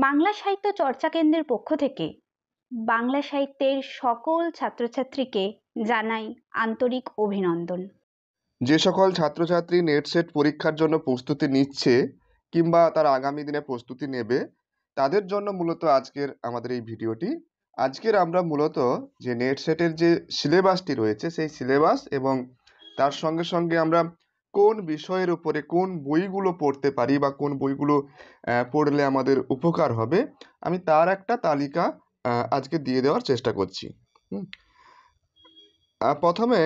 বাংলা সাহিত্য চর্চা কেন্দ্রের পক্ষ থেকে বাংলা সাহিত্যের সকল ছাত্রছাত্রীকে জানাই আন্তরিক অভিনন্দন। যে সকল ছাত্রছাত্রী নেট সেট পরীক্ষার জন্য প্রস্তুতি নিচ্ছে কিংবা তারা আগামী দিনে প্রস্তুতি নেবে, তাদের জন্য মূলত আজকের আমাদের এই ভিডিওটি। আজকের আমরা মূলত যে নেট সেটের যে সিলেবাসটি রয়েছে সেই সিলেবাস এবং তার সঙ্গে সঙ্গে আমরা কোন বিষয়ের উপরে কোন বইগুলো পড়তে পারি বা কোন বইগুলো পড়লে আমাদের উপকার হবে, আমি তার একটা তালিকা আজকে দিয়ে দেওয়ার চেষ্টা করছি। প্রথমে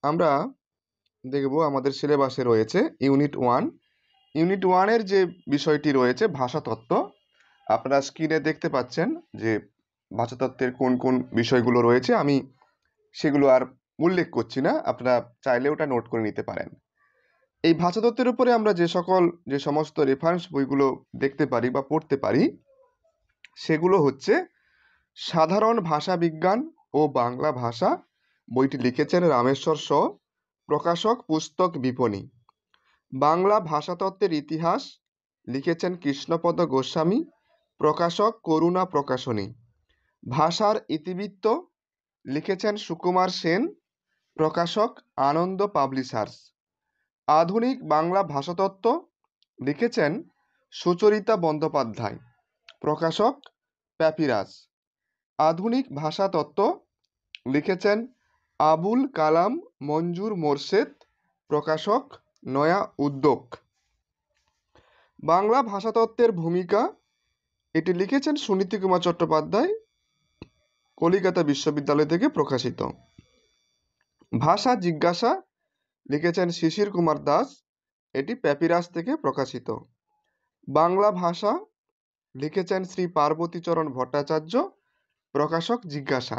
আমরা দেখব আমাদের সিলেবাসে রয়েছে ইউনিট 1। ইউনিট 1-এর যে বিষয়টি রয়েছে ভাষাতত্ত্ব। আপনারা স্ক্রিনে দেখতে পাচ্ছেন যে ভাষাতত্ত্বের কোন কোন বিষয়গুলো রয়েছে। আমি সেগুলো আর উল্লেখ করছি না, আপনারা চাইলে ওটা নোট করে নিতে পারেন। এই ভাষাতত্ত্বের উপরে আমরা যে সমস্ত রেফারেন্স বইগুলো দেখতে পারি বা পড়তে পারি, সেগুলো হচ্ছে সাধারণ ভাষা বিজ্ঞান ও বাংলা ভাষা, বইটি লিখেছেন রামেশ্বর শ, প্রকাশক পুস্তক বিপণী। বাংলা ভাষাতত্ত্বের ইতিহাস, লিখেছেন কৃষ্ণপদ গোস্বামী, প্রকাশক করুণা প্রকাশনী। ভাষার ইতিবৃত্ত, লিখেছেন সুকুমার সেন, প্রকাশক আনন্দ পাবলিশার্স। আধুনিক বাংলা ভাষাতত্ত্ব, লিখেছেন সুচরিতা বন্দ্যোপাধ্যায়, প্রকাশক প্যাপিরাস। আধুনিক ভাষাতত্ত্ব, লিখেছেন আবুল কালাম মঞ্জুর মোরশেদ, প্রকাশক নয়া উদ্যোগ। বাংলা ভাষাতত্ত্বের ভূমিকা, এটি লিখেছেন সুনীতি কুমার চট্টোপাধ্যায়, কলিকাতা বিশ্ববিদ্যালয় থেকে প্রকাশিত। ভাষা জিজ্ঞাসা, লিখেছেন শিশির কুমার দাস, এটি প্যাপিরাস থেকে প্রকাশিত। বাংলা ভাষা, লিখেছেন শ্রী পার্বতীচরণ ভট্টাচার্য, প্রকাশক জিজ্ঞাসা।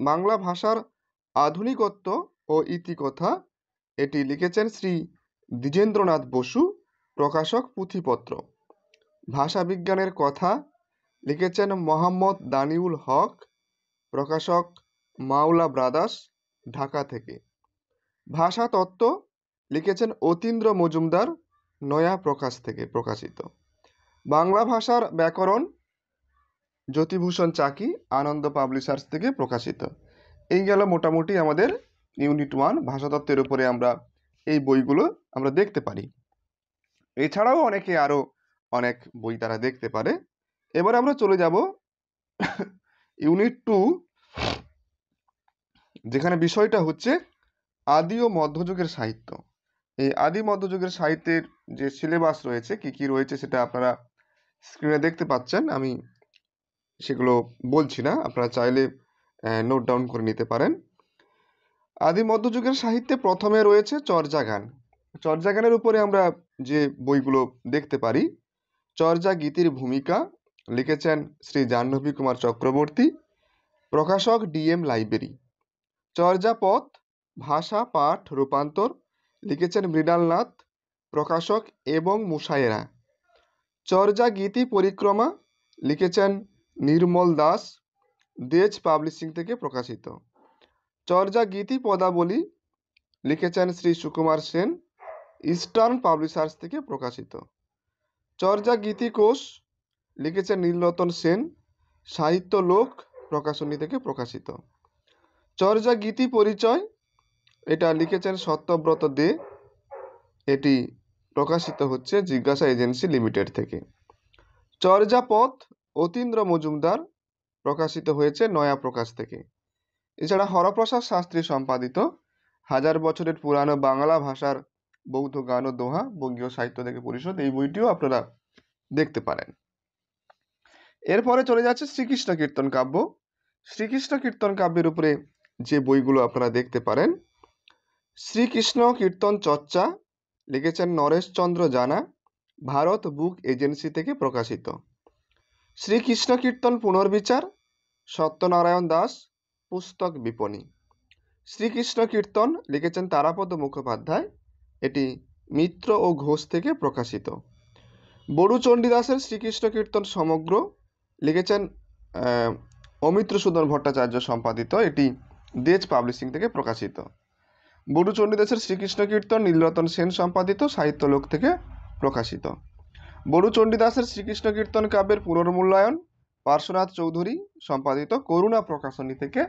বাংলা ভাষার আধুনিকত্ব ও ইতিকথা, এটি লিখেছেন শ্রী দ্বিজেন্দ্রনাথ বসু, প্রকাশক পুঁথিপত্র। ভাষা বিজ্ঞানের কথা, লিখেছেন মোহাম্মদ দানিউল হক, প্রকাশক মাওলা ব্রাদার্স, ঢাকা থেকে। ভাষাতত্ত্ব, লিখেছেন অতীন্দ্র মজুমদার, নয়া প্রকাশ থেকে প্রকাশিত। বাংলা ভাষার ব্যাকরণ, জ্যোতিভূষণ চাকি, আনন্দ পাবলিশার্স থেকে প্রকাশিত। এই গেল মোটামুটি আমাদের ইউনিট 1 ভাষাতত্ত্বের উপরে আমরা এই বইগুলো আমরা দেখতে পারি। এছাড়াও অনেকে আরো অনেক বই তারা দেখতে পারে। এবার আমরা চলে যাব ইউনিট 2, যেখানে বিষয়টা হচ্ছে আদি ও মধ্যযুগের সাহিত্য। এই আদি মধ্যযুগের সাহিত্যের যে সিলেবাস রয়েছে, কি কি রয়েছে সেটা আপনারা স্ক্রিনে দেখতে পাচ্ছেন। আমি সেগুলো বলছি না, আপনারা চাইলে নোট ডাউন করে নিতে পারেন। আদি মধ্যযুগের সাহিত্যে প্রথমে রয়েছে চর্যা গান। চর্যা গানের উপরে আমরা যে বইগুলো দেখতে পারি, চর্যা গীতির ভূমিকা, লিখেছেন শ্রী জাহ্নবী কুমার চক্রবর্তী, প্রকাশক ডিএম লাইব্রেরি। চর্যাপদ, ভাষা পাঠ রূপান্তর, লিখেছেন মৃণালনাথ, প্রকাশক এবং মুসায়েরা। চর্যা গীতি পরিক্রমা, লিখেছেন নির্মল দাস, দেজ পাবলিশিং থেকে প্রকাশিত। চর্যা গীতি পদাবলী, লিখেছেন শ্রী সুকুমার সেন, ইস্টার্ন পাবলিশার্স থেকে প্রকাশিত। চর্যা গীতি কোষ, লিখেছেন নীলরতন সেন, সাহিত্য লোক প্রকাশনী থেকে প্রকাশিত। চর্যা গীতি পরিচয়, এটা লিখেছেন সত্যব্রত দে, এটি প্রকাশিত হচ্ছে জিজ্ঞাসা এজেন্সি লিমিটেড থেকে। চর্যাপদ, অতীন্দ্র মজুমদার, প্রকাশিত হয়েছে নয়া প্রকাশ থেকে। এছাড়া হরপ্রসাদ শাস্ত্রী সম্পাদিত 1000 বছরের পুরানো বাংলা ভাষার বৌদ্ধ গান ও দোহা, বঙ্গীয় সাহিত্য থেকে পরিষদ, এই বইটিও আপনারা দেখতে পারেন। এরপরে চলে যাচ্ছে শ্রীকৃষ্ণ কীর্তন কাব্য। শ্রীকৃষ্ণ কীর্তন কাব্যের উপরে যে বইগুলো আপনারা দেখতে পারেন, শ্রীকৃষ্ণ কীর্তন চর্চা, লিখেছেন নরেশচন্দ্র জানা, ভারত বুক এজেন্সি থেকে প্রকাশিত। শ্রীকৃষ্ণ কীর্তন পুনর্বিচার, সত্যনারায়ণ দাস, পুস্তক বিপণী। শ্রীকৃষ্ণ কীর্তন, লিখেছেন তারাপদ মুখোপাধ্যায়, এটি মিত্র ও ঘোষ থেকে প্রকাশিত। বড়ু চণ্ডীদাসের শ্রীকৃষ্ণ কীর্তন সমগ্র, লিখেছেন অমিত্রসূদন ভট্টাচার্য সম্পাদিত, এটি দেজ পাবলিশিং থেকে প্রকাশিত। বড়ু চণ্ডীদাসের শ্রীকৃষ্ণ কীর্তন নীলরতন সেন সম্পাদিত, সাহিত্য লোক থেকে প্রকাশিত। বড়ু চণ্ডীদাসের শ্রীকৃষ্ণ কীর্তন কাব্যের পুনর্মূল্যায়ন পার্শ্বনাথ চৌধুরী সম্পাদিত করুণা প্রকাশনী থেকে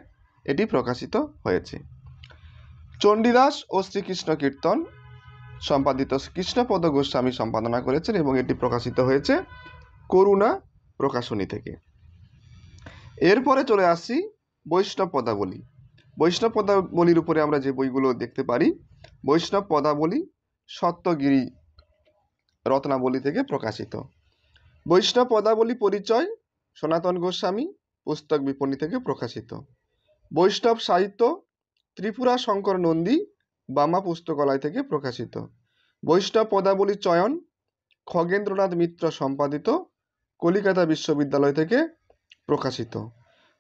এটি প্রকাশিত হয়েছে। চণ্ডীদাস ও শ্রীকৃষ্ণ কীর্তন সম্পাদিত কৃষ্ণপদ গোস্বামী সম্পাদনা করেছেন এবং এটি প্রকাশিত হয়েছে করুণা প্রকাশনী থেকে। এরপরে চলে আসছি বৈষ্ণব পদাবলী। বৈষ্ণব পদাবলীর উপরে আমরা যে বইগুলো দেখতে পারি, বৈষ্ণব পদাবলী সত্যগিরি রত্নাবলী থেকে প্রকাশিত। বৈষ্ণব পদাবলী পরিচয় সনাতন গোস্বামী পুস্তক বিপণী থেকে প্রকাশিত। বৈষ্ণব সাহিত্য ত্রিপুরা শঙ্কর নন্দী বামা পুস্তকালয় থেকে প্রকাশিত। বৈষ্ণব পদাবলী চয়ন খগেন্দ্রনাথ মিত্র সম্পাদিত কলিকাতা বিশ্ববিদ্যালয় থেকে প্রকাশিত।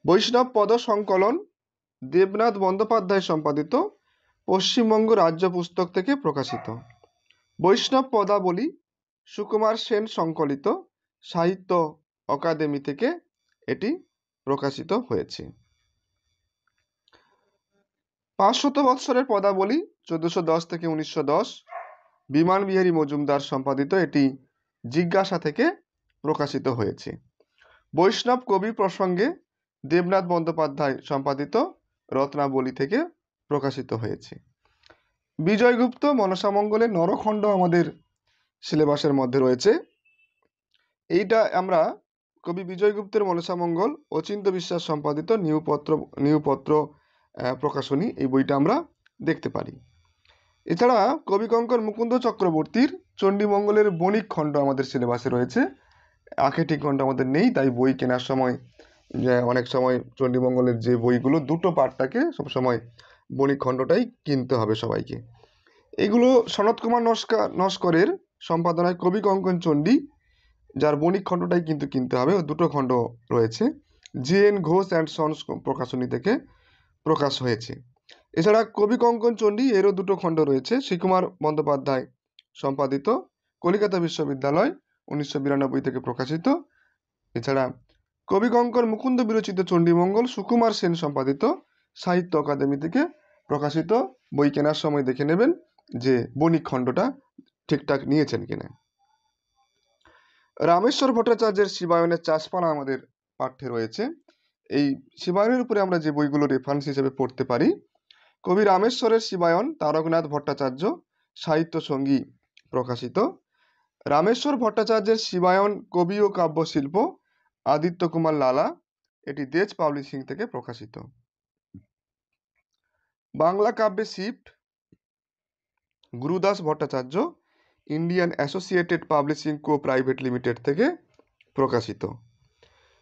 বৈষ্ণব পদ সংকলন দেবনাথ বন্দ্যোপাধ্যায় সম্পাদিত পশ্চিমবঙ্গ রাজ্য পুস্তক থেকে প্রকাশিত। বৈষ্ণব পদাবলী সুকুমার সেন সংকলিত সাহিত্য অকাদেমি থেকে এটি প্রকাশিত হয়েছে। 500 বৎসরের পদাবলী 1410 থেকে 1910 বিমান বিহারী মজুমদার সম্পাদিত এটি জিজ্ঞাসা থেকে প্রকাশিত হয়েছে। বৈষ্ণব কবি প্রসঙ্গে দেবনাথ বন্দ্যোপাধ্যায় সম্পাদিত রত্নাবলী থেকে প্রকাশিত হয়েছে। বিজয়গুপ্ত মনসামঙ্গলের নরখণ্ড আমাদের সিলেবাসের মধ্যে রয়েছে। এইটা আমরা কবি বিজয়গুপ্তের মনসামঙ্গল অচিন্ত বিশ্বাস সম্পাদিত নিউপত্র প্রকাশনী এই বইটা আমরা দেখতে পারি। এছাড়া কবিকঙ্কর মুকুন্দ চক্রবর্তীর চণ্ডীমঙ্গলের বণিক খণ্ড আমাদের সিলেবাসে রয়েছে। আখেটি খণ্ড আমাদের নেই, তাই বই কেনার সময় অনেক সময় চণ্ডীমঙ্গলের যে বইগুলো দুটো পার্ট থাকে সবসময় বণিক খণ্ডটাই কিনতে হবে সবাইকে। এগুলো সনত কুমার নস্করের সম্পাদনায় কবি কঙ্কন চণ্ডী, যার বণিক খণ্ডটাই কিন্তু কিনতে হবে। দুটো খণ্ড রয়েছে, জে.এন. ঘোষ অ্যান্ড সন্স প্রকাশনী থেকে প্রকাশ হয়েছে। এছাড়া কবি কঙ্কন চণ্ডী এরও দুটো খণ্ড রয়েছে, শ্রীকুমার বন্দ্যোপাধ্যায় সম্পাদিত কলিকাতা বিশ্ববিদ্যালয় 1992 থেকে প্রকাশিত। এছাড়া কবি কঙ্কন মুকুন্দ বিরচিত চণ্ডীমঙ্গল সুকুমার সেন সম্পাদিত সাহিত্য অকাদেমি থেকে প্রকাশিত। বই কেনার সময় দেখে নেবেন যে বণিক খণ্ডটা ঠিকঠাক নিয়েছেন কিনা। রামেশ্বর ভট্টাচার্যের শিবায়নের চাষপালা আমাদের পাঠ্যে রয়েছে। এই শিবায়নের উপরে আমরা যে বইগুলো রেফারেন্স হিসেবে পড়তে পারি, কবি রামেশ্বরের শিবায়ন তারকনাথ ভট্টাচার্য সাহিত্য সঙ্গী প্রকাশিত। রামেশ্বর ভট্টাচার্যের শিবায়ন কবি ও কাব্যশিল্প আদিত্য কুমার লালা, এটি দেজ পাবলিশিং থেকে প্রকাশিত। বাংলা কাব্যে শিফট Gurudas Bhattacharya Indian associated publishing co private limited থেকে প্রকাশিত।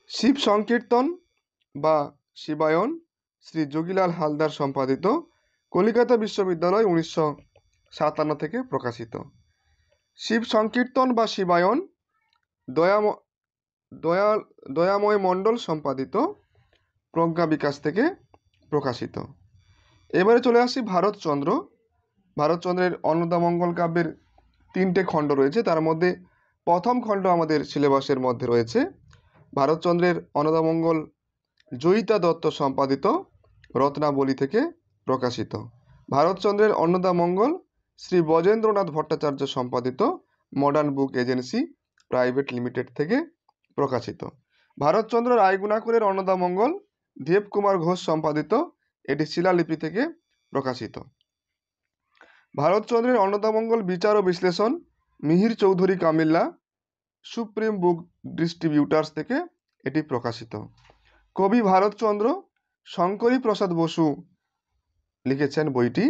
শিব সংকীর্তন বা শিবায়ন শ্রী যোগীলাল হালদার সম্পাদিত কলিকাতা বিশ্ববিদ্যালয় 1957 থেকে প্রকাশিত। শিব সংকীর্তন বা শিবায়ন দয়াময় মণ্ডল সম্পাদিত প্রজ্ঞা বিকাশ থেকে প্রকাশিত। এবারে চলে আসি ভারতচন্দ্র। ভারতচন্দ্রের অন্নদামঙ্গল কাব্যের 3টে খণ্ড রয়েছে, তার মধ্যে প্রথম খণ্ড আমাদের সিলেবাসের মধ্যে রয়েছে। ভারতচন্দ্রের অন্নদামঙ্গল জয়িতা দত্ত সম্পাদিত রত্নাবলী থেকে প্রকাশিত। ভারতচন্দ্রের অন্নদামঙ্গল শ্রী বজেন্দ্রনাথ ভট্টাচার্য সম্পাদিত modern book agency private limited থেকে প্রকাশিত। ভারতচন্দ্র রায়গুণাকরের অন্নদামঙ্গল দেবকুমার ঘোষ সম্পাদিত, এটি শিলালিপি থেকে প্রকাশিত। ভারতচন্দ্রের অন্নদামঙ্গল বিচার ও বিশ্লেষণ মিহির চৌধুরী কামিল্লা সুপ্রিম বুক ডিস্ট্রিবিউটার্স থেকে এটি প্রকাশিত। কবি ভারতচন্দ্র শঙ্করী প্রসাদ বসু লিখেছেন বইটি,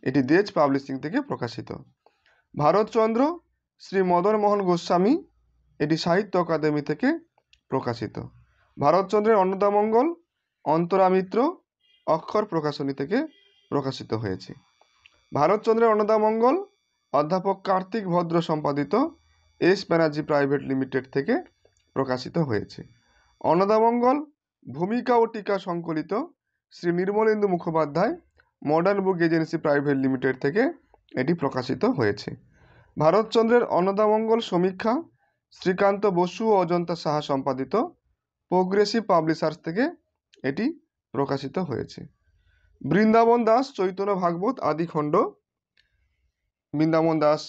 এটি দেজ পাবলিশিং থেকে প্রকাশিত। ভারতচন্দ্র শ্রী মদন মোহন গোস্বামী, এটি সাহিত্য অকাদেমি থেকে প্রকাশিত। ভারতচন্দ্রের অন্নদামঙ্গল অন্তরা মিত্র অক্ষর প্রকাশনী থেকে প্রকাশিত হয়েছে। ভারতচন্দ্রের অন্নদামঙ্গল অধ্যাপক কার্তিক ভদ্র সম্পাদিত এস ব্যানার্জি প্রাইভেট লিমিটেড থেকে প্রকাশিত হয়েছে। অন্নদামঙ্গল ভূমিকা ও টিকা সংকলিত Shri Nirmalendu Mukhopadhyay modern book agency private limited থেকে এটি প্রকাশিত হয়েছে। ভারতচন্দ্রের অন্নদামঙ্গল সমীক্ষা শ্রীকান্ত বসু ও অজন্তা সাহা সম্পাদিত প্রোগ্রেসিভ পাবলিশার্স থেকে এটি প্রকাশিত হয়েছে। বৃন্দাবন দাস চৈতন্য ভাগবত আদি খণ্ড বৃন্দাবন দাস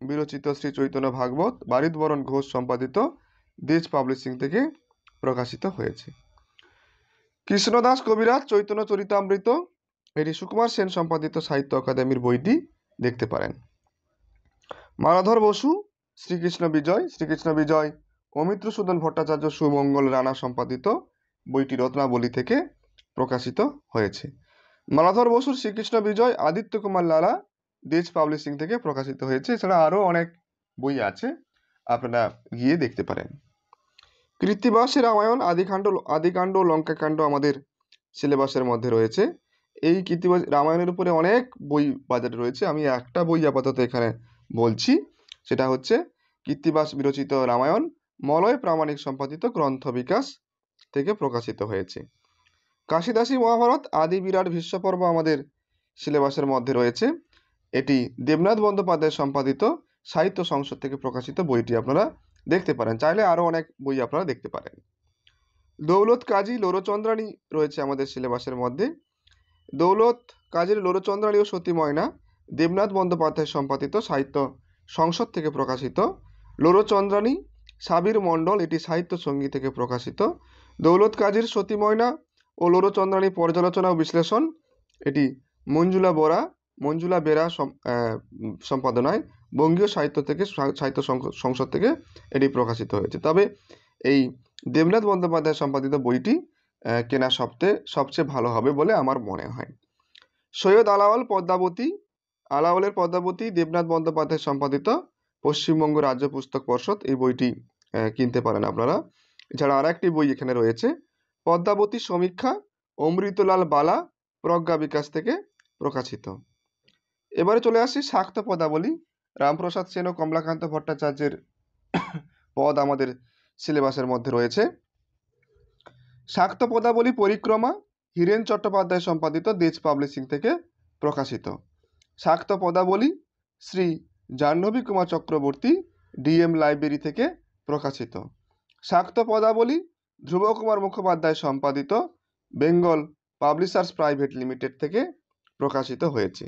বিরচিত শ্রী চৈতন্য ভাগবত বারিদবরণ ঘোষ সম্পাদিত দেজ পাবলিশিং থেকে প্রকাশিত হয়েছে। কৃষ্ণদাস কবিরাজ চৈতন্য চরিতামৃত, এটি সুকুমার সেন সম্পাদিত সাহিত্য অকাদেমির বইটি দেখতে পারেন। মালাধর বসু শ্রীকৃষ্ণ বিজয় অমিত্রসূদন ভট্টাচার্য সুমঙ্গল রানা সম্পাদিত বইটি রত্নাবলী থেকে প্রকাশিত হয়েছে। মালাধর বসুর শ্রীকৃষ্ণ বিজয় আদিত্য কুমার লালা দেজ পাবলিশিং থেকে প্রকাশিত হয়েছে। এছাড়া আরও অনেক বই আছে, আপনারা গিয়ে দেখতে পারেন। কৃত্তিবাসের রামায়ণ আদিকাণ্ড লঙ্কাকাণ্ড আমাদের সিলেবাসের মধ্যে রয়েছে। এই কৃত্তিবাস রামায়ণের উপরে অনেক বই বাজারে রয়েছে। আমি একটা বই আপাতত এখানে বলছি, সেটা হচ্ছে কৃত্তিবাস বিরচিত রামায়ণ মলয় প্রামাণিক সম্পাদিত গ্রন্থ বিকাশ থেকে প্রকাশিত হয়েছে। কাশিদাসী মহাভারত আদি বিরাট ভীষ্ম পর্ব আমাদের সিলেবাসের মধ্যে রয়েছে। এটি দেবনাথ বন্দ্যোপাধ্যায় সম্পাদিত সাহিত্য সংসদ থেকে প্রকাশিত বইটি আপনারা দেখতে পারেন। চাইলে আরও অনেক বই আপনারা দেখতে পারেন। দৌলত কাজী লোরচন্দ্রাণী রয়েছে আমাদের সিলেবাসের মধ্যে। দৌলত কাজীর লোরচন্দ্রাণী ও সতী ময়না দেবনাথ বন্দ্যোপাধ্যায় সম্পাদিত সাহিত্য সংসদ থেকে প্রকাশিত। লোরচন্দ্রাণী সাবির মণ্ডল, এটি সাহিত্য সঙ্গী থেকে প্রকাশিত। দৌলত কাজীর সতী ময়না ও লোরচন্দ্রাণী পর্যালোচনা ও বিশ্লেষণ, এটি মঞ্জুলা বেরা সম্পাদনায় বঙ্গীয় সাহিত্য সংসদ থেকে এটি প্রকাশিত হয়েছে। তবে এই দেবনাথ বন্দ্যোপাধ্যায় সম্পাদিত বইটি কেনা সবচেয়ে ভালো হবে বলে আমার মনে হয়। সৈয়দ আলাওলের পদ্মাবতী দেবনাথ বন্দ্যোপাধ্যায় সম্পাদিত পশ্চিমবঙ্গ রাজ্য পুস্তক পর্ষদ, এই বইটি কিনতে পারেন আপনারা। এছাড়া আর একটি বই এখানে রয়েছে, পদ্মাবতী সমীক্ষা অমৃতলাল বালা প্রজ্ঞা বিকাশ থেকে প্রকাশিত। এবারে চলে আসি শাক্ত পদাবলী, রামপ্রসাদ সেন ও কমলাকান্ত ভট্টাচার্যের পদ আমাদের সিলেবাসের মধ্যে রয়েছে। শাক্ত পদাবলী পরিক্রমা হীরেন চট্টোপাধ্যায় সম্পাদিত দেজ পাবলিশিং থেকে প্রকাশিত। শাক্ত পদাবলী শ্রী জাহ্নবী কুমার চক্রবর্তী ডিএম লাইব্রেরি থেকে প্রকাশিত। শাক্ত পদাবলী ধ্রুবকুমার মুখোপাধ্যায় সম্পাদিত বেঙ্গল পাবলিশার্স প্রাইভেট লিমিটেড থেকে প্রকাশিত হয়েছে।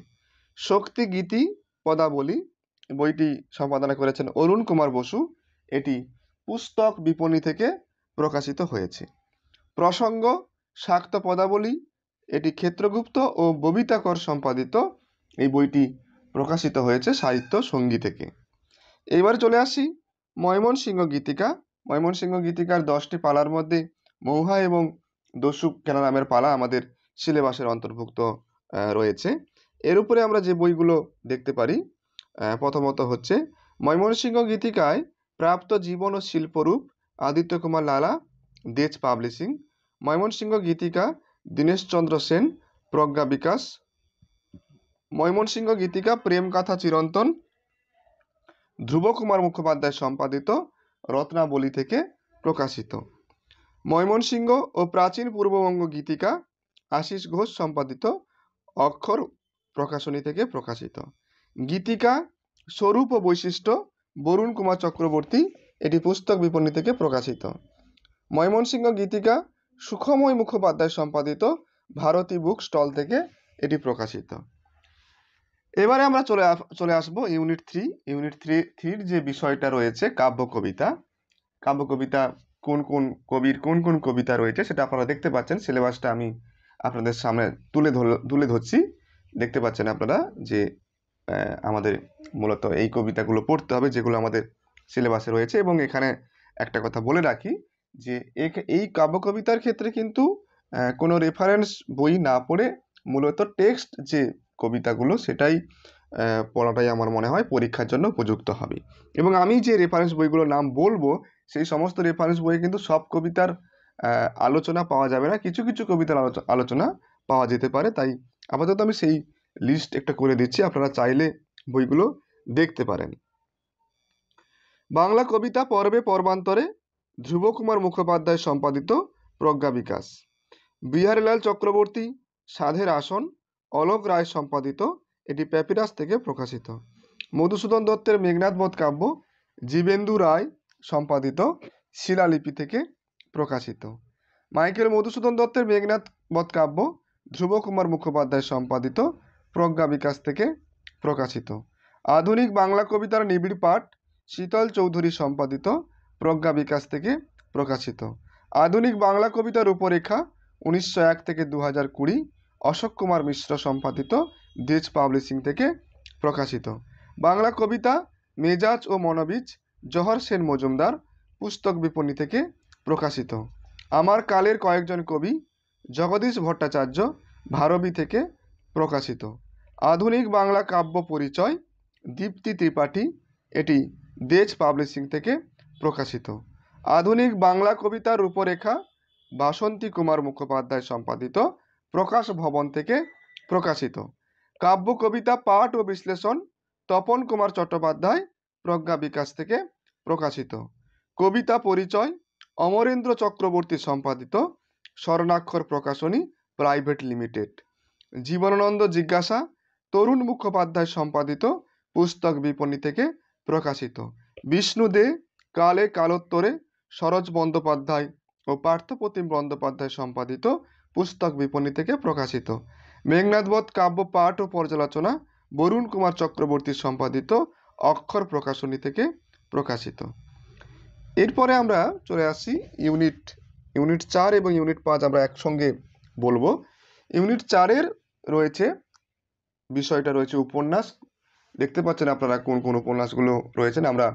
শক্তি গীতি পদাবলী বইটি সম্পাদনা করেছেন অরুণ কুমার বসু, এটি পুস্তক বিপণী থেকে প্রকাশিত হয়েছে। প্রসঙ্গ শাক্ত পদাবলী, এটি ক্ষেত্রগুপ্ত ও ববিতাকর সম্পাদিত, এই বইটি প্রকাশিত হয়েছে সাহিত্য সঙ্গী থেকে। এইবার চলে আসি ময়মনসিংহ গীতিকার 10টি পালার মধ্যে মৌহা এবং দস্যু কেনা নামের পালা আমাদের সিলেবাসের অন্তর্ভুক্ত রয়েছে। এর উপরে আমরা যে বইগুলো দেখতে পারি, প্রথমত হচ্ছে ময়মনসিংহ গীতিকায় প্রাপ্ত জীবন ও শিল্পরূপ আদিত্য কুমার লালা দেজ পাবলিশিং। ময়মনসিংহ গীতিকা দীনেশচন্দ্র সেন প্রজ্ঞা বিকাশ। ময়মনসিংহ গীতিকা প্রেম কথা চিরন্তন ধ্রুবকুমার মুখোপাধ্যায় সম্পাদিত রত্নাবলী থেকে প্রকাশিত। ময়মনসিংহ ও প্রাচীন পূর্ববঙ্গ গীতিকা আশিস ঘোষ সম্পাদিত অক্ষর প্রকাশনী থেকে প্রকাশিত। গীতিকা স্বরূপ ও বৈশিষ্ট্য বরুণ কুমার চক্রবর্তী, এটি পুস্তক বিপণী থেকে প্রকাশিত। ময়মনসিংহ গীতিকা সুখময় মুখোপাধ্যায় সম্পাদিত ভারতী বুক স্টল থেকে এটি প্রকাশিত। এবারে আমরা চলে আসবো ইউনিট 3 যে বিষয়টা রয়েছে কাব্য কবিতা কোন কোন কবিতা রয়েছে সেটা আপনারা দেখতে পাচ্ছেন। সিলেবাসটা আমি আপনাদের সামনে তুলে ধরছি, দেখতে পাচ্ছেন আপনারা যে আমাদের মূলত এই কবিতাগুলো পড়তে হবে যেগুলো আমাদের সিলেবাসে রয়েছে। এবং এখানে একটা কথা বলে রাখি যে এই কাব্য কবিতার ক্ষেত্রে কিন্তু কোনো রেফারেন্স বই না পড়ে মূলত টেক্সট যে কবিতাগুলো সেটাই পড়াটাই আমার মনে হয় পরীক্ষার জন্য উপযুক্ত হবে। এবং আমি যে রেফারেন্স বইগুলোর নাম বলবো সেই সমস্ত রেফারেন্স বইয়ে কিন্তু সব কবিতার আলোচনা পাওয়া যাবে না, কিছু কিছু কবিতার আলোচনা পাওয়া যেতে পারে। তাই আপাতত আমি সেই লিস্ট একটা করে দিচ্ছি, আপনারা চাইলে বইগুলো দেখতে পারেন। বাংলা কবিতা পর্বে পর্বান্তরে ধ্রুবকুমার মুখোপাধ্যায় সম্পাদিত প্রজ্ঞা বিকাশ। বিহারীলাল চক্রবর্তী সাধের আসন অলোক রায় সম্পাদিত, এটি প্যাপিরাস থেকে প্রকাশিত। মধুসূদন দত্তের মেঘনাদ বধ কাব্য জীবেন্দু রায় সম্পাদিত শিলালিপি থেকে প্রকাশিত। মাইকেল মধুসূদন দত্তের মেঘনাদ বধ কাব্য ধ্রুবকুমার মুখোপাধ্যায় সম্পাদিত প্রজ্ঞা বিকাশ থেকে প্রকাশিত। আধুনিক বাংলা কবিতার নিবিড় পাঠ শীতল চৌধুরী সম্পাদিত, প্রজ্ঞা বিকাশ থেকে প্রকাশিত। আধুনিক বাংলা কবিতার রূপরেখা 1901 থেকে 2020, অশোক কুমার মিশ্র সম্পাদিত, দেজ পাবলিশিং থেকে প্রকাশিত। বাংলা কবিতা মেজাজ ও মনোবীজ, জহর সেন মজুমদার, পুস্তক বিপণী থেকে প্রকাশিত। আমার কালের কয়েকজন কবি, জগদীশ ভট্টাচার্য, ভারবী থেকে প্রকাশিত। আধুনিক বাংলা কাব্য পরিচয়, দীপ্তি ত্রিপাঠী, এটি দেজ পাবলিশিং থেকে প্রকাশিত। আধুনিক বাংলা কবিতার রূপরেখা বাসন্তী কুমার মুখোপাধ্যায় সম্পাদিত, প্রকাশ ভবন থেকে প্রকাশিত। কাব্য কবিতা পাঠ ও বিশ্লেষণ তপন কুমার চট্টোপাধ্যায়, প্রজ্ঞা বিকাশ থেকে প্রকাশিত। কবিতা পরিচয় অমরেন্দ্র চক্রবর্তী সম্পাদিত, স্বর্ণাক্ষর প্রকাশনী প্রাইভেট লিমিটেড। জীবনানন্দ জিজ্ঞাসা তরুণ মুখোপাধ্যায় সম্পাদিত, পুস্তক বিপণী থেকে প্রকাশিত। বিষ্ণু দে কালে কালোত্তরে সরোজ বন্দ্যোপাধ্যায় ও পার্থপ্রতিম বন্দ্যোপাধ্যায় সম্পাদিত, পুস্তক বিপণী থেকে প্রকাশিত। মেঘনাদবধ কাব্য পাঠ ও পর্যালোচনা বরুণ কুমার চক্রবর্তী সম্পাদিত, অক্ষর প্রকাশনী থেকে প্রকাশিত। এরপরে আমরা চলে আসি ইউনিট 4 এবং ইউনিট 5 আমরা একসঙ্গে বলবো। ইউনিট 4-এর রয়েছে বিষয়টা রয়েছে উপন্যাস। দেখতে পাচ্ছেন আপনারা কোন কোন উপন্যাসগুলো রয়েছেন, আমরা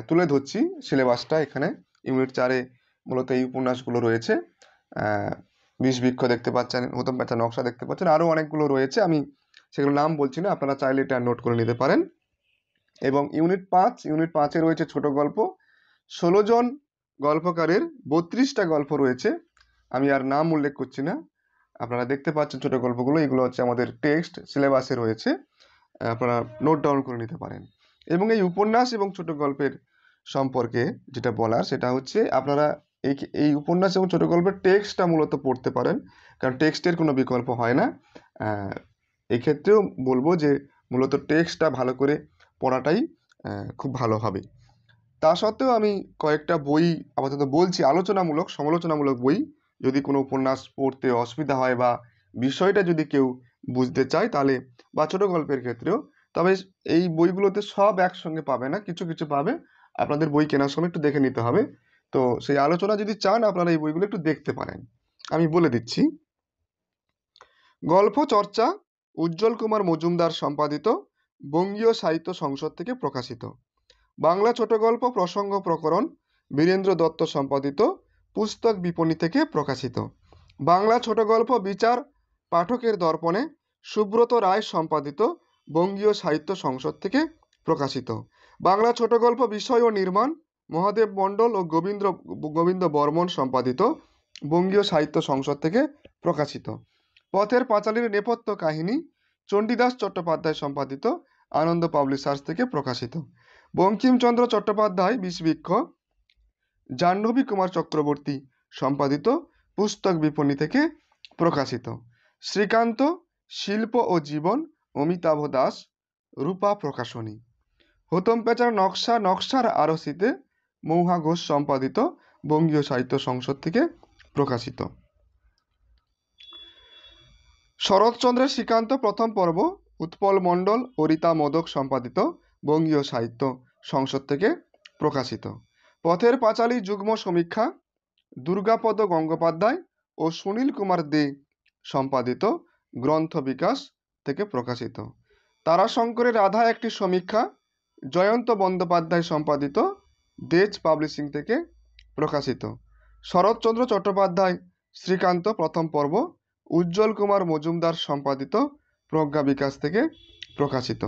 তুলে ধরছি সিলেবাসটা এখানে। ইউনিট 4-এ মূলত এই উপন্যাসগুলো রয়েছে। বিষবৃক্ষ দেখতে পাচ্ছেন, হুতম প্যাঁচা নকশা দেখতে পাচ্ছেন, আরও অনেকগুলো রয়েছে, আমি সেগুলো নাম বলছি না, আপনারা চাইলে এটা নোট করে নিতে পারেন। এবং ইউনিট 5-এ রয়েছে ছোট গল্প। 16 জন গল্পকারের 32টা গল্প রয়েছে, আমি আর নাম উল্লেখ করছি না, আপনারা দেখতে পাচ্ছেন ছোট গল্পগুলো। এগুলো হচ্ছে আমাদের টেক্সট সিলেবাসে রয়েছে, আপনারা নোট ডাউন করে নিতে পারেন। এবং এই উপন্যাস এবং ছোট গল্পের সম্পর্কে যেটা বলার সেটা হচ্ছে আপনারা এই উপন্যাস এবং ছোট গল্পের টেক্সটটা মূলত পড়তে পারেন, কারণ টেক্সটের কোনো বিকল্প হয় না। এক্ষেত্রেও বলবো যে মূলত টেক্সটটা ভালো করে পড়াটাই খুব ভালো হবে। তা সত্ত্বেও আমি কয়েকটা বই আপাতত বলছি, আলোচনামূলক সমালোচনামূলক বই। যদি কোনো উপন্যাস পড়তে অসুবিধা হয় বা বিষয়টা যদি কেউ বুঝতে চায় তাহলে, বা ছোট গল্পের ক্ষেত্রেও, তবে এই বইগুলোতে সব একসঙ্গে পাবে না, কিছু কিছু পাবে। আপনাদের বই কেনার সময় একটু দেখে নিতে হবে। তো সেই আলোচনা যদি চান আপনারা এই বইগুলো একটু দেখতে পারেন, আমি বলে দিচ্ছি। গল্প চর্চা উজ্জ্বল কুমার মজুমদার সম্পাদিত, বঙ্গীয় সাহিত্য সংসদ থেকে প্রকাশিত। বাংলা ছোট গল্প প্রসঙ্গ প্রকরণ বীরেন্দ্র দত্ত সম্পাদিত, পুস্তক বিপণী থেকে প্রকাশিত। বাংলা ছোট গল্প বিচার পাঠকের দর্পণে সুব্রত রায় সম্পাদিত, বঙ্গীয় সাহিত্য সংসদ থেকে প্রকাশিত। বাংলা ছোট গল্প বিষয় ও নির্মাণ মহাদেব মণ্ডল ও গোবিন্দ বর্মন সম্পাদিত, বঙ্গীয় সাহিত্য সংসদ থেকে প্রকাশিত। পথের পাঁচালীর নেপথ্য কাহিনী চণ্ডীদাস চট্টোপাধ্যায় সম্পাদিত, আনন্দ পাবলিশার্স থেকে প্রকাশিত। বঙ্কিমচন্দ্র চট্টোপাধ্যায় বিষবৃক্ষ জাহ্নবী কুমার চক্রবর্তী সম্পাদিত, পুস্তক বিপণী থেকে প্রকাশিত। শ্রীকান্ত শিল্প ও জীবন অমিতাভ দাস, রূপা প্রকাশনী। হুতম প্যাঁচার নকশার আরশিতে মৌহা ঘোষ সম্পাদিত, বঙ্গীয় সাহিত্য সংসদ থেকে প্রকাশিত। শরৎচন্দ্রের শ্রীকান্ত প্রথম পর্ব উৎপল মণ্ডল ও রীতা মোদক সম্পাদিত, বঙ্গীয় সাহিত্য সংসদ থেকে প্রকাশিত। পথের পাঁচালী যুগ্ম সমীক্ষা দুর্গাপদ গঙ্গোপাধ্যায় ও সুনীল কুমার দে সম্পাদিত, গ্রন্থ বিকাশ থেকে প্রকাশিত। তারাশঙ্করের রাধা একটি সমীক্ষা জয়ন্ত বন্দ্যোপাধ্যায় সম্পাদিত, দেজ পাবলিশিং থেকে প্রকাশিত। শরৎচন্দ্র চট্টোপাধ্যায় শ্রীকান্ত প্রথম পর্ব উজ্জ্বল কুমার মজুমদার সম্পাদিত, প্রজ্ঞা বিকাশ থেকে প্রকাশিত।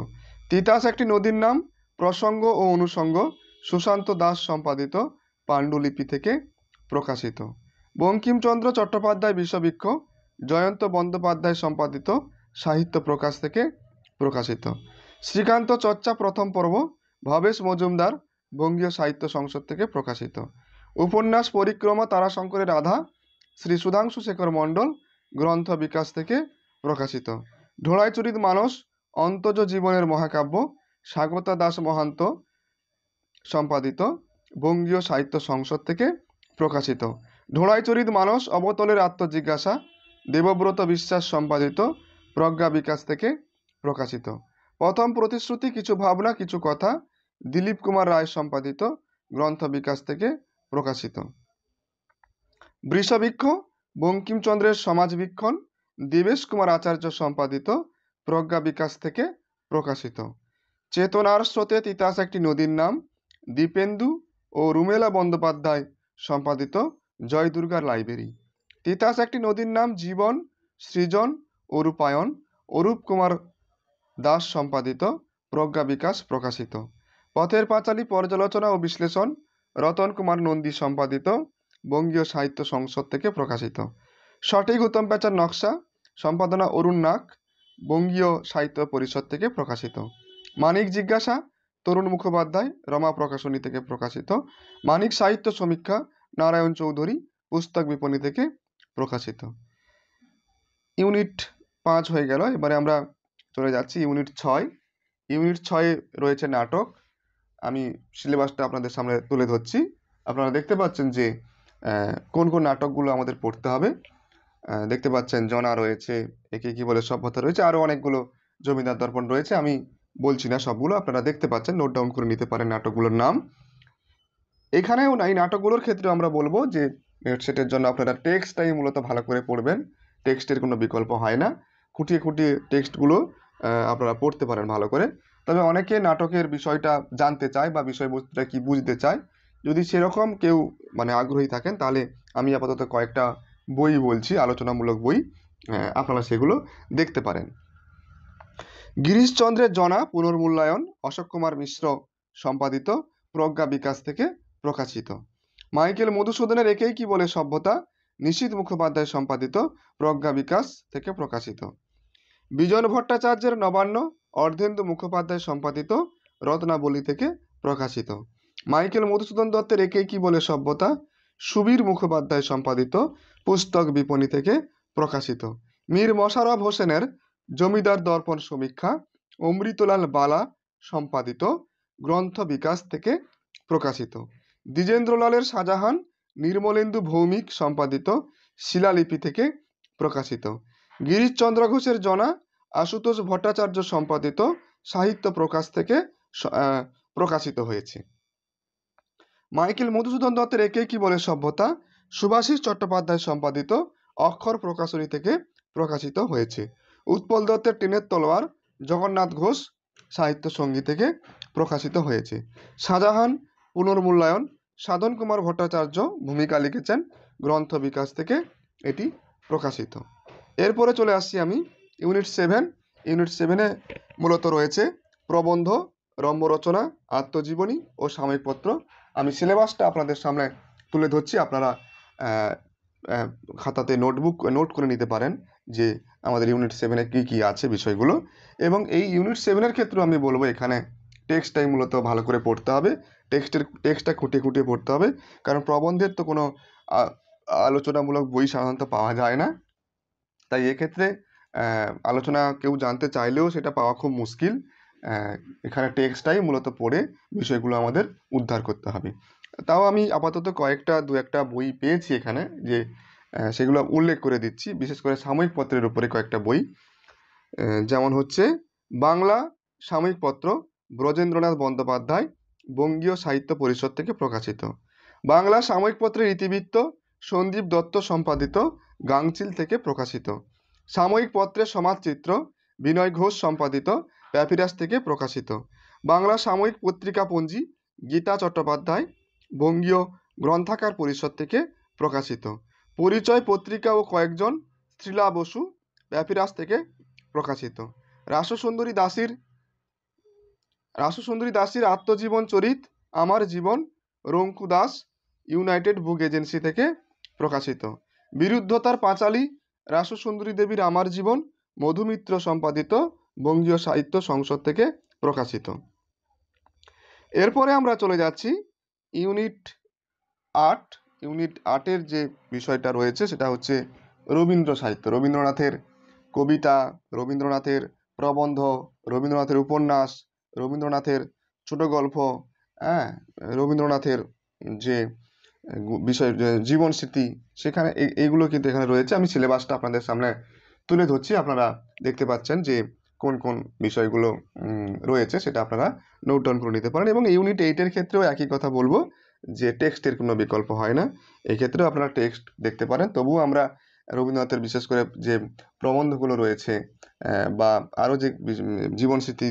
তিতাস একটি নদীর নাম প্রসঙ্গ ও অনুষঙ্গ সুশান্ত দাস সম্পাদিত, পাণ্ডুলিপি থেকে প্রকাশিত। বঙ্কিমচন্দ্র চট্টোপাধ্যায় বিষবৃক্ষ জয়ন্ত বন্দ্যোপাধ্যায় সম্পাদিত, সাহিত্য প্রকাশ থেকে প্রকাশিত। শ্রীকান্ত চর্চা প্রথম পর্ব ভবেশ মজুমদার, বঙ্গীয় সাহিত্য সংসদ থেকে প্রকাশিত। উপন্যাস পরিক্রমা তারাশঙ্করের রাধা শ্রী সুধাংশু শেখর মণ্ডল, গ্রন্থ বিকাশ থেকে প্রকাশিত। ঢোড়াইচুরিত মানস অন্তজ জীবনের মহাকাব্য স্বাগতা দাস মহান্ত সম্পাদিত, বঙ্গীয় সাহিত্য সংসদ থেকে প্রকাশিত। ঢোড়াইচুরিত মানস অবতলের আত্মজিজ্ঞাসা দেবব্রত বিশ্বাস সম্পাদিত, প্রজ্ঞা বিকাশ থেকে প্রকাশিত। প্রথম প্রতিশ্রুতি, কিছু ভাবনা কিছু কথা, দিলীপ কুমার রায় সম্পাদিত, গ্রন্থ বিকাশ থেকে প্রকাশিত। বৃষবৃক্ষ, বঙ্কিমচন্দ্রের সমাজবীক্ষণ, দেবেশ কুমার আচার্য সম্পাদিত, প্রজ্ঞা বিকাশ থেকে প্রকাশিত। চেতনার স্রোতে তিতাস একটি নদীর নাম, দীপেন্দু ও রুমেলা বন্দ্যোপাধ্যায় সম্পাদিত, জয় দুর্গার লাইব্রেরি। তিতাস একটি নদীর নাম, জীবন, সৃজন ও রূপায়ণ, অরূপ কুমার দাস সম্পাদিত, প্রজ্ঞা বিকাশ প্রকাশিত। পথের পাঁচালী পর্যালোচনা ও বিশ্লেষণ, রতন কুমার নন্দী সম্পাদিত, বঙ্গীয় সাহিত্য সংসদ থেকে প্রকাশিত। সঠিক উত্তম প্যাঁচার নকশা, সম্পাদনা অরুণ নাগ, বঙ্গীয় সাহিত্য পরিষদ থেকে প্রকাশিত। মানিক জিজ্ঞাসা, তরুণ মুখোপাধ্যায়, রমা প্রকাশনী থেকে প্রকাশিত। মানিক সাহিত্য সমীক্ষা, নারায়ণ চৌধুরী, পুস্তক বিপণী থেকে প্রকাশিত। ইউনিট 5 হয়ে গেল। এবারে আমরা চলে যাচ্ছি ইউনিট 6। ইউনিট 6-এ রয়েছে নাটক। আমি সিলেবাসটা আপনাদের সামনে তুলে ধরছি। আপনারা দেখতে পাচ্ছেন যে কোন কোন নাটকগুলো আমাদের পড়তে হবে। দেখতে পাচ্ছেন জনা রয়েছে, একে কি বলে সভ্যতা রয়েছে, আরও অনেকগুলো জমিদার দর্পণ রয়েছে। আমি বলছি না সবগুলো, আপনারা দেখতে পাচ্ছেন, নোট ডাউন করে নিতে পারেন নাটকগুলোর নাম। এখানেও এই নাটকগুলোর ক্ষেত্রে আমরা বলবো যে নেট সেটের জন্য আপনারা টেক্সটটাই মূলত ভালো করে পড়বেন। টেক্সটের কোনো বিকল্প হয় না। খুঁটিয়ে খুঁটিয়ে টেক্সটগুলো আপনারা পড়তে পারেন ভালো করে। তবে অনেকে নাটকের বিষয়টা জানতে চায় বা বিষয়বস্তুটা কি বুঝতে চায়। যদি সেরকম কেউ আগ্রহী থাকেন, তাহলে আমি আপাতত কয়েকটা বই বলছি, আলোচনামূলক বই, আপনারা সেগুলো দেখতে পারেন। গিরিশচন্দ্রের জনা পুনর্মূল্যায়ন, অশোক কুমার মিশ্র সম্পাদিত, প্রজ্ঞা বিকাশ থেকে প্রকাশিত। মাইকেল মধুসূদনের একেই কি বলে সভ্যতা, নিশীথ মুখোপাধ্যায় সম্পাদিত, প্রজ্ঞা বিকাশ থেকে প্রকাশিত। বিজন ভট্টাচার্যের নবান্ন, অর্ধেন্দু মুখোপাধ্যায় সম্পাদিত, রত্নাবলী থেকে প্রকাশিত। মাইকেল মধুসূদন দত্তের একেই কি বলে সভ্যতা, সুবীর মুখোপাধ্যায় সম্পাদিত, পুস্তক বিপণী থেকে প্রকাশিত। মীর মশাররফ হোসেনের জমিদার দর্পণ সমীক্ষা, অমৃতলাল বালা সম্পাদিত, গ্রন্থ বিকাশ থেকে প্রকাশিত। দ্বিজেন্দ্রলালের শাহজাহান, নির্মলেন্দু ভৌমিক সম্পাদিত, শিলালিপি থেকে প্রকাশিত। গিরিশচন্দ্র ঘোষের জনা, আশুতোষ ভট্টাচার্য সম্পাদিত, সাহিত্য প্রকাশ থেকে প্রকাশিত হয়েছে। মাইকেল মধুসূদন দত্তের একে কি বলে সভ্যতা, সুভাষিস চট্টোপাধ্যায় সম্পাদিত, অক্ষর প্রকাশনী থেকে প্রকাশিত হয়েছে। উৎপল দত্তের টিনের তলোয়ার, জগন্নাথ ঘোষ সাহিত্য সঙ্গী থেকে প্রকাশিত হয়েছে। শাহজাহান পুনর্মূল্যায়ন, সাধন কুমার ভট্টাচার্য ভূমিকা লিখেছেন, গ্রন্থ বিকাশ থেকে এটি প্রকাশিত। এরপরে চলে আসছি আমি ইউনিট 7। ইউনিট 7-এ মূলত রয়েছে প্রবন্ধ, রম্যরচনা, আত্মজীবনী ও সাময়িকপত্র। আমি সিলেবাসটা আপনাদের সামনে তুলে ধরছি, আপনারা খাতাতে নোট করে নিতে পারেন যে আমাদের ইউনিট 7-এ কী কী আছে বিষয়গুলো। এবং এই ইউনিট 7-এর ক্ষেত্রে আমি বলবো এখানে টেক্সটটাই মূলত ভালো করে পড়তে হবে। টেক্সটটা খুঁটিয়ে খুঁটিয়ে পড়তে হবে, কারণ প্রবন্ধের তো কোনো আলোচনামূলক বই সাধারণত পাওয়া যায় না। তাই এক্ষেত্রে আলোচনা কেউ জানতে চাইলেও সেটা পাওয়া খুব মুশকিল। এখানে টেক্সটটাই মূলত পড়ে বিষয়গুলো আমাদের উদ্ধার করতে হবে। তাও আমি আপাতত দু একটা বই পেয়েছি এখানে, যে সেগুলো উল্লেখ করে দিচ্ছি, বিশেষ করে সাময়িক পত্রের উপরে কয়েকটা বই। যেমন হচ্ছে বাংলা সাময়িক পত্র, ব্রজেন্দ্রনাথ বন্দ্যোপাধ্যায়, বঙ্গীয় সাহিত্য পরিষদ থেকে প্রকাশিত। বাংলা সাময়িক পত্রের ইতিবৃত্ত, সন্দীপ দত্ত সম্পাদিত, গাংচিল থেকে প্রকাশিত। সাময়িক পত্রের সমাজচিত্র, বিনয় ঘোষ সম্পাদিত, প্যাপিরাস থেকে প্রকাশিত। বাংলা সাময়িক পত্রিকাপঞ্জি, গীতা চট্টোপাধ্যায়, বঙ্গীয় গ্রন্থাগার পরিষদ থেকে প্রকাশিত। পরিচয় পত্রিকা ও কয়েকজন, শ্রীলা বসু, প্যাপিরাস থেকে প্রকাশিত। রাসসুন্দরী দাসীর আত্মজীবন চরিত, আমার জীবন, রঙ্কু দাস, ইউনাইটেড বুক এজেন্সি থেকে প্রকাশিত। বিরুদ্ধতার পাঁচালী, রাসসুন্দরী দেবীর আমার জীবন, মধুমিত্র সম্পাদিত, বঙ্গীয় সাহিত্য সংসদ থেকে প্রকাশিত। এরপরে আমরা চলে যাচ্ছি ইউনিট 8। ইউনিট 8-এর যে বিষয়টা রয়েছে সেটা হচ্ছে রবীন্দ্র সাহিত্য, রবীন্দ্রনাথের কবিতা, রবীন্দ্রনাথের প্রবন্ধ, রবীন্দ্রনাথের উপন্যাস, রবীন্দ্রনাথের ছোট গল্প, রবীন্দ্রনাথের যে বিষয় জীবন স্মৃতি, সেখানে এইগুলো কিন্তু এখানে রয়েছে। আমি সিলেবাসটা আপনাদের সামনে তুলে ধরছি। আপনারা দেখতে পাচ্ছেন যে কোন কোন বিষয়গুলো রয়েছে সেটা আপনারা নোট ডাউন করে নিতে পারেন। এবং ইউনিট 8-এর ক্ষেত্রেও একই কথা বলবো যে টেক্সটের কোনো বিকল্প হয় না, এই ক্ষেত্রেও আপনারা টেক্সট দেখতে পারেন। তবুও আমরা রবীন্দ্রনাথের বিশেষ করে যে প্রবন্ধগুলো রয়েছে বা আরও যে জীবন স্মৃতি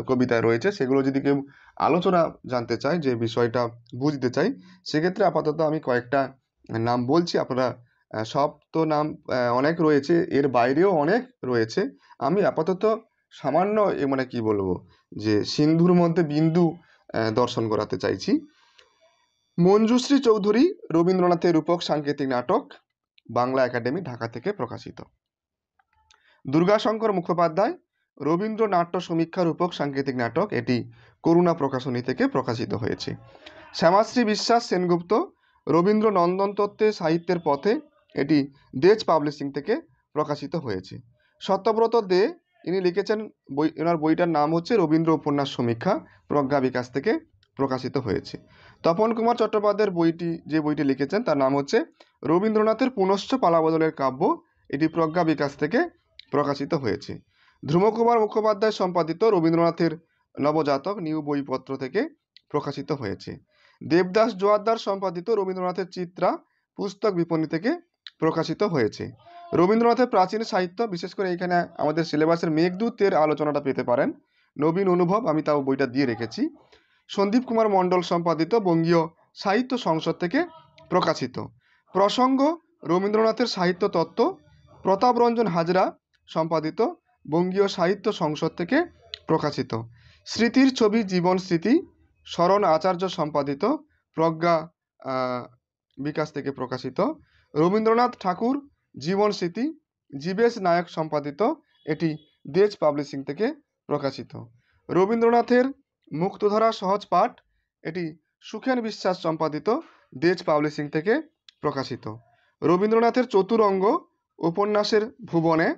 কবিতা রয়েছে সেগুলো যদি কেউ আলোচনা জানতে চায়, যে বিষয়টা বুঝতে চাই, সেক্ষেত্রে আপাতত আমি কয়েকটা নাম বলছি। আপনারা সব তো নাম অনেক রয়েছে, এর বাইরেও অনেক রয়েছে। আমি আপাতত সামান্য মানে কি বলবো, যে সিন্ধুর মধ্যে বিন্দু দর্শন করাতে চাইছি। মঞ্জুশ্রী চৌধুরী, রবীন্দ্রনাথের রূপক সাংকেতিক নাটক, বাংলা একাডেমি, ঢাকা থেকে প্রকাশিত। দুর্গাশঙ্কর মুখোপাধ্যায়, রবীন্দ্র নাট্য সমীক্ষা রূপক সাংকেতিক নাটক, এটি করুণা প্রকাশনী থেকে প্রকাশিত হয়েছে। শ্যামাশ্রী বিশ্বাস সেনগুপ্ত, রবীন্দ্র নন্দন তত্ত্বে সাহিত্যের পথে, এটি দেজ পাবলিশিং থেকে প্রকাশিত হয়েছে। সত্যব্রত দে, ইনি লিখেছেন এনার বইটার নাম হচ্ছে রবীন্দ্র উপন্যাস সমীক্ষা, প্রজ্ঞা বিকাশ থেকে প্রকাশিত হয়েছে। তপন কুমার চট্টোপাধ্যায়ের যে বইটি লিখেছেন তার নাম হচ্ছে রবীন্দ্রনাথের পুনশ্চ পালাবদলের কাব্য, এটি প্রজ্ঞা বিকাশ থেকে প্রকাশিত হয়েছে। ধ্রুবকুমার মুখোপাধ্যায় সম্পাদিত রবীন্দ্রনাথের নবজাতক নিউ বইপত্র থেকে প্রকাশিত হয়েছে। দেবদাস জোয়ারদার সম্পাদিত রবীন্দ্রনাথের চিত্রা পুস্তক বিপণী থেকে প্রকাশিত হয়েছে। রবীন্দ্রনাথের প্রাচীন সাহিত্য, বিশেষ করে এখানে আমাদের সিলেবাসের মেঘদূতের আলোচনাটা পেতে পারেন, নবীন অনুভব, আমি তাও বইটা দিয়ে রেখেছি। সন্দীপ কুমার মণ্ডল সম্পাদিত বঙ্গীয় সাহিত্য সংসদ থেকে প্রকাশিত। প্রসঙ্গ, রবীন্দ্রনাথের সাহিত্য তত্ত্ব, প্রতাপ রঞ্জন হাজরা সম্পাদিত বঙ্গীয় সাহিত্য সংসদ থেকে প্রকাশিত। স্মৃতির ছবি জীবন স্মৃতি, শরণ আচার্য সম্পাদিত প্রজ্ঞা বিকাশ থেকে প্রকাশিত। রবীন্দ্রনাথ ঠাকুর জীবন স্মৃতি, জীবেশ নায়ক সম্পাদিত, এটি দেজ পাবলিশিং থেকে প্রকাশিত। রবীন্দ্রনাথের মুক্তধারা সহজ পাঠ, এটি সুখেন বিশ্বাস সম্পাদিত, দেজ পাবলিশিং থেকে প্রকাশিত। রবীন্দ্রনাথের চতুরঙ্গ উপন্যাসের ভুবনে,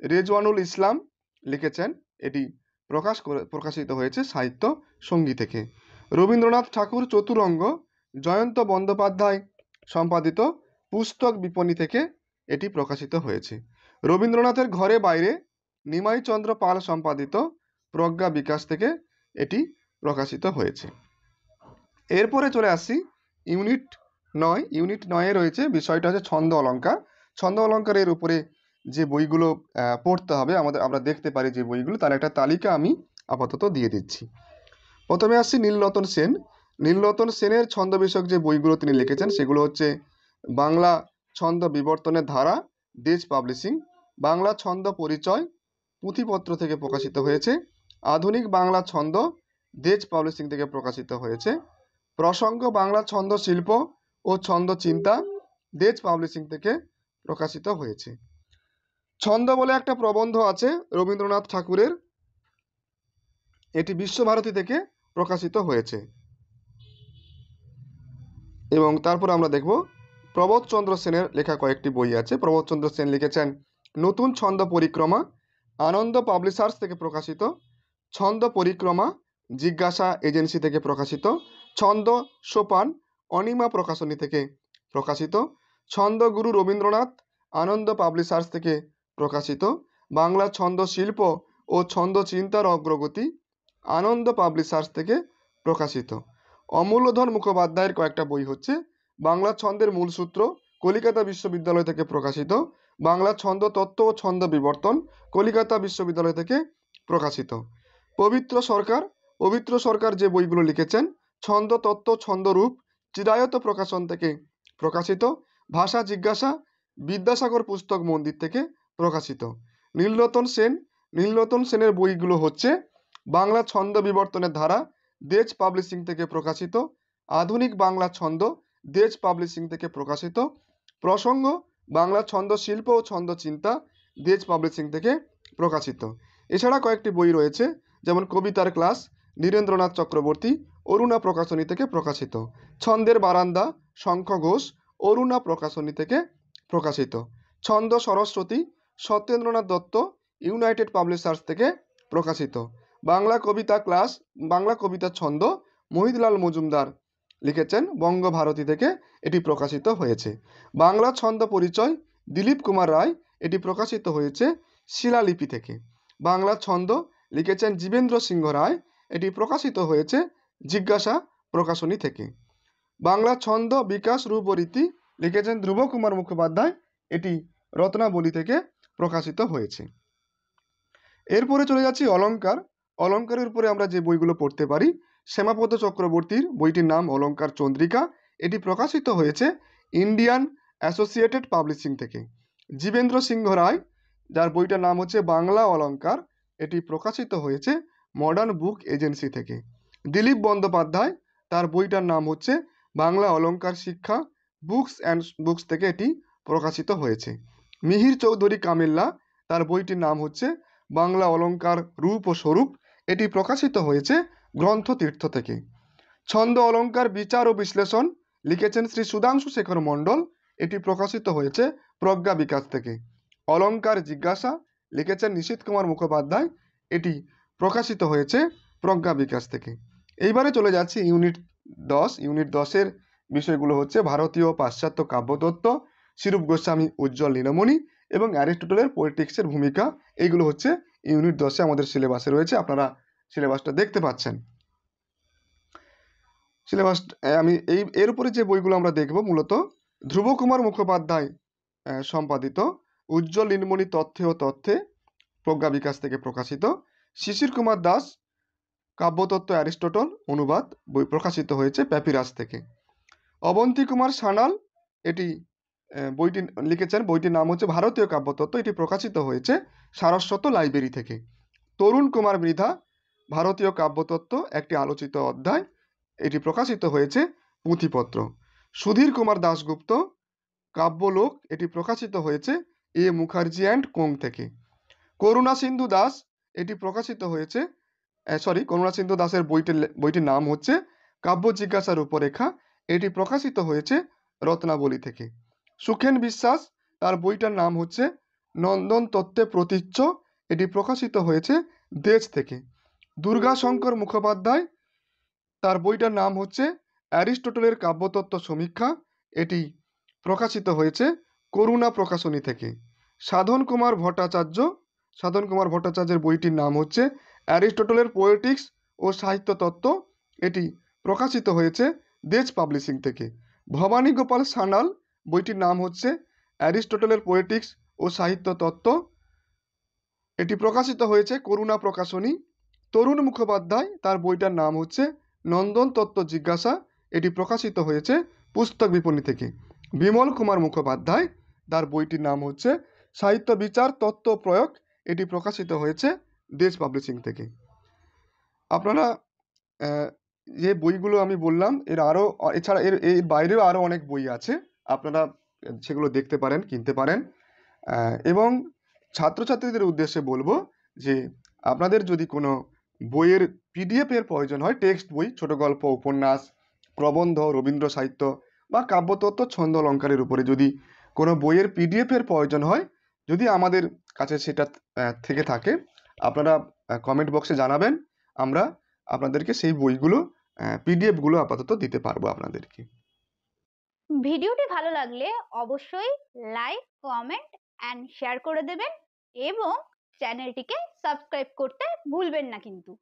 রেজওয়ানুল ইসলাম লিখেছেন, এটি প্রকাশিত হয়েছে সাহিত্য সঙ্গী থেকে। রবীন্দ্রনাথ ঠাকুর চতুরঙ্গ, জয়ন্ত বন্দ্যোপাধ্যায় সম্পাদিত, পুস্তক বিপণী থেকে এটি প্রকাশিত হয়েছে। রবীন্দ্রনাথের ঘরে বাইরে, নিমাই চন্দ্র পাল সম্পাদিত, প্রজ্ঞা বিকাশ থেকে এটি প্রকাশিত হয়েছে। এরপরে চলে আসছি ইউনিট 9। ইউনিট 9-এ রয়েছে বিষয়টা হচ্ছে ছন্দ অলঙ্কার। ছন্দ অলঙ্কারের উপরে যে বইগুলো পড়তে হবে আমরা দেখতে পারি যে বইগুলো, তার একটা তালিকা আমি আপাতত দিয়ে দিচ্ছি। প্রথমে আসছি নীলরতন সেন। নীলরতন সেনের ছন্দ বিষয়ক যে বইগুলো তিনি লিখেছেন সেগুলো হচ্ছে বাংলা ছন্দ বিবর্তনের ধারা, দেজ পাবলিশিং, বাংলা ছন্দ পরিচয়, পুঁথিপত্র থেকে প্রকাশিত হয়েছে। আধুনিক বাংলা ছন্দ, দেজ পাবলিশিং থেকে প্রকাশিত হয়েছে। প্রসঙ্গ, বাংলা ছন্দ শিল্প ও ছন্দ চিন্তা, দেজ পাবলিশিং থেকে প্রকাশিত হয়েছে। ছন্দ বলে একটা প্রবন্ধ আছে রবীন্দ্রনাথ ঠাকুরের, এটি বিশ্বভারতী থেকে প্রকাশিত হয়েছে। এবং তারপর আমরা দেখব প্রবোধচন্দ্র সেনের লেখা কয়েকটি বই আছে। প্রবোধচন্দ্র সেন লিখেছেন নতুন ছন্দ পরিক্রমা, আনন্দ পাবলিশার্স থেকে প্রকাশিত। ছন্দ পরিক্রমা, জিজ্ঞাসা এজেন্সি থেকে প্রকাশিত। ছন্দ সোপান, অনিমা প্রকাশনী থেকে প্রকাশিত। ছন্দ গুরু রবীন্দ্রনাথ, আনন্দ পাবলিশার্স থেকে প্রকাশিত। বাংলা ছন্দ শিল্প ও ছন্দ চিন্তার অগ্রগতি, আনন্দ পাবলিশার্স থেকে প্রকাশিত। অমূল্যধন মুখোপাধ্যায়ের কয়েকটা বই হচ্ছে বাংলা ছন্দের মূলসূত্র, কলিকাতা বিশ্ববিদ্যালয় থেকে প্রকাশিত। বাংলা ছন্দ তত্ত্ব ও ছন্দ বিবর্তন, কলিকাতা বিশ্ববিদ্যালয় থেকে প্রকাশিত। পবিত্র সরকার যে বইগুলো লিখেছেন, ছন্দ তত্ত্ব ছন্দরূপ, চিরায়ত প্রকাশন থেকে প্রকাশিত। ভাষা জিজ্ঞাসা, বিদ্যাসাগর পুস্তক মন্দির থেকে প্রকাশিত। নীলরতন সেনের বইগুলো হচ্ছে বাংলা ছন্দ বিবর্তনের ধারা, দেজ পাবলিশিং থেকে প্রকাশিত। আধুনিক বাংলা ছন্দ, দেজ পাবলিশিং থেকে প্রকাশিত। প্রসঙ্গ, বাংলা ছন্দ শিল্প ও ছন্দ চিন্তা, দেজ পাবলিশিং থেকে প্রকাশিত। এছাড়া কয়েকটি বই রয়েছে যেমন কবিতার ক্লাস, নীরেন্দ্রনাথ চক্রবর্তী, অরুণা প্রকাশনী থেকে প্রকাশিত। ছন্দের বারান্দা, শঙ্খ ঘোষ, অরুণা প্রকাশনী থেকে প্রকাশিত। ছন্দ সরস্বতী, সত্যেন্দ্রনাথ দত্ত, ইউনাইটেড পাবলিশার্স থেকে প্রকাশিত। বাংলা কবিতা ক্লাস, বাংলা কবিতা ছন্দ, মহিতলাল মজুমদার লিখেছেন, বঙ্গভারতী থেকে এটি প্রকাশিত হয়েছে। বাংলা ছন্দ পরিচয়, দিলীপ কুমার রায়, এটি প্রকাশিত হয়েছে শিলালিপি থেকে। বাংলা ছন্দ লিখেছেন জীবেন্দ্র সিংহ রায়, এটি প্রকাশিত হয়েছে জিজ্ঞাসা প্রকাশনী থেকে। বাংলা ছন্দ বিকাশ রূপ ও রীতি লিখেছেন ধ্রুব কুমার মুখোপাধ্যায়, এটি রত্নাবলী থেকে প্রকাশিত হয়েছে। এরপরে চলে যাচ্ছি অলঙ্কার। অলঙ্কারের উপরে আমরা যে বইগুলো পড়তে পারি, শ্যামাপদ চক্রবর্তীর বইটির নাম অলঙ্কার চন্দ্রিকা, এটি প্রকাশিত হয়েছে ইন্ডিয়ান অ্যাসোসিয়েটেড পাবলিশিং থেকে। জীবেন্দ্র সিংহ রায়, যার বইটার নাম হচ্ছে বাংলা অলঙ্কার, এটি প্রকাশিত হয়েছে মডার্ন বুক এজেন্সি থেকে। দিলীপ বন্দ্যোপাধ্যায়, তার বইটার নাম হচ্ছে বাংলা অলঙ্কার শিক্ষা, বুকস অ্যান্ড বুকস থেকে এটি প্রকাশিত হয়েছে। মিহির চৌধুরী কামিল্লা, তার বইটির নাম হচ্ছে বাংলা অলঙ্কার রূপ ও স্বরূপ, এটি প্রকাশিত হয়েছে গ্রন্থতীর্থ থেকে। ছন্দ অলঙ্কার বিচার ও বিশ্লেষণ লিখেছেন শ্রী সুধাংশু শেখর মণ্ডল, এটি প্রকাশিত হয়েছে প্রজ্ঞা বিকাশ থেকে। অলঙ্কার জিজ্ঞাসা লিখেছেন নিশীথ কুমার মুখোপাধ্যায়, এটি প্রকাশিত হয়েছে প্রজ্ঞা বিকাশ থেকে। এইবারে চলে যাচ্ছি ইউনিট 10। ইউনিট 10-এর বিষয়গুলো হচ্ছে ভারতীয় পাশ্চাত্য কাব্যতত্ত্ব, শিরূপ গোস্বামী উজ্জ্বল নীলমণি এবং অ্যারিস্টটলের পোয়েটিক্সের ভূমিকা। এইগুলো হচ্ছে ইউনিট 10-এ আমাদের সিলেবাসে রয়েছে, আপনারা সিলেবাসটা দেখতে পাচ্ছেন। সিলেবাস আমি এর উপরে যে বইগুলো আমরা দেখব, মূলত ধ্রুব কুমার মুখোপাধ্যায় সম্পাদিত উজ্জ্বল নীলমণি তথ্যে ও তথ্যে, প্রজ্ঞা বিকাশ থেকে প্রকাশিত। শিশির কুমার দাস কাব্যতত্ত্ব অ্যারিস্টটল অনুবাদ, বই প্রকাশিত হয়েছে প্যাপিরাস থেকে। অবন্তী কুমার সানাল, এটি বইটি লিখেছেন, বইটির নাম হচ্ছে ভারতীয় কাব্যতত্ত্ব, এটি প্রকাশিত হয়েছে সারস্বত লাইব্রেরি থেকে। তরুণ কুমার মৃধা, ভারতীয় কাব্যতত্ত্ব একটি আলোচিত অধ্যায়, এটি প্রকাশিত হয়েছে পুঁথিপত্র। সুধীর কুমার দাশগুপ্ত, কাব্যলোক, এটি প্রকাশিত হয়েছে এ মুখার্জি অ্যান্ড কোং থেকে। করুণা সিন্ধু দাস, এটি প্রকাশিত হয়েছে করুণা সিন্ধু দাসের বইটির নাম হচ্ছে কাব্য জিজ্ঞাসা রূপরেখা, এটি প্রকাশিত হয়েছে রত্নাবলী থেকে। সুখেন বিশ্বাস, তার বইটার নাম হচ্ছে নন্দন তত্ত্বে প্রতীচ্য, এটি প্রকাশিত হয়েছে দেশ থেকে। দুর্গাশঙ্কর মুখোপাধ্যায়, তার বইটার নাম হচ্ছে অ্যারিস্টটলের কাব্যতত্ত্ব সমীক্ষা, এটি প্রকাশিত হয়েছে করুণা প্রকাশনী থেকে। সাধন কুমার ভট্টাচার্যের বইটির নাম হচ্ছে অ্যারিস্টটলের পোয়েটিক্স ও সাহিত্য তত্ত্ব, এটি প্রকাশিত হয়েছে দেশ পাবলিশিং থেকে। ভবানী গোপাল সান্যাল, বইটির নাম হচ্ছে অ্যারিস্টটলের পোয়েটিক্স ও সাহিত্য তত্ত্ব, এটি প্রকাশিত হয়েছে করুণা প্রকাশনী। তরুণ মুখোপাধ্যায়, তার বইটার নাম হচ্ছে নন্দন তত্ত্ব জিজ্ঞাসা, এটি প্রকাশিত হয়েছে পুস্তক বিপণী থেকে। বিমল কুমার মুখোপাধ্যায়, তার বইটির নাম হচ্ছে সাহিত্য বিচার তত্ত্ব প্রয়োগ, এটি প্রকাশিত হয়েছে দেশ পাবলিশিং থেকে। আপনারা যে বইগুলো আমি বললাম, এছাড়া এর বাইরেও আরও অনেক বই আছে, আপনারা সেগুলো দেখতে পারেন, কিনতে পারেন। এবং ছাত্রছাত্রীদের উদ্দেশ্যে বলবো যে আপনাদের যদি কোনো বইয়ের পিডিএফ এর প্রয়োজন হয়, টেক্সট বই, ছোট গল্প, উপন্যাস, প্রবন্ধ, রবীন্দ্র সাহিত্য বা কাব্যতত্ত্ব, ছন্দ অলঙ্কারের উপরে যদি কোনো বইয়ের পিডিএফ এর প্রয়োজন হয়, যদি আমাদের কাছে সেটা থেকে থাকে, আপনারা কমেন্ট বক্সে জানাবেন, আমরা আপনাদেরকে সেই বইগুলো পিডিএফগুলো আপাতত দিতে পারবো আপনাদেরকে। ভিডিওটি ভালো লাগলে অবশ্যই লাইক, কমেন্ট অ্যান্ড শেয়ার করে দেবেন এবং চ্যানেলটিকে সাবস্ক্রাইব করতে ভুলবেন না কিন্তু।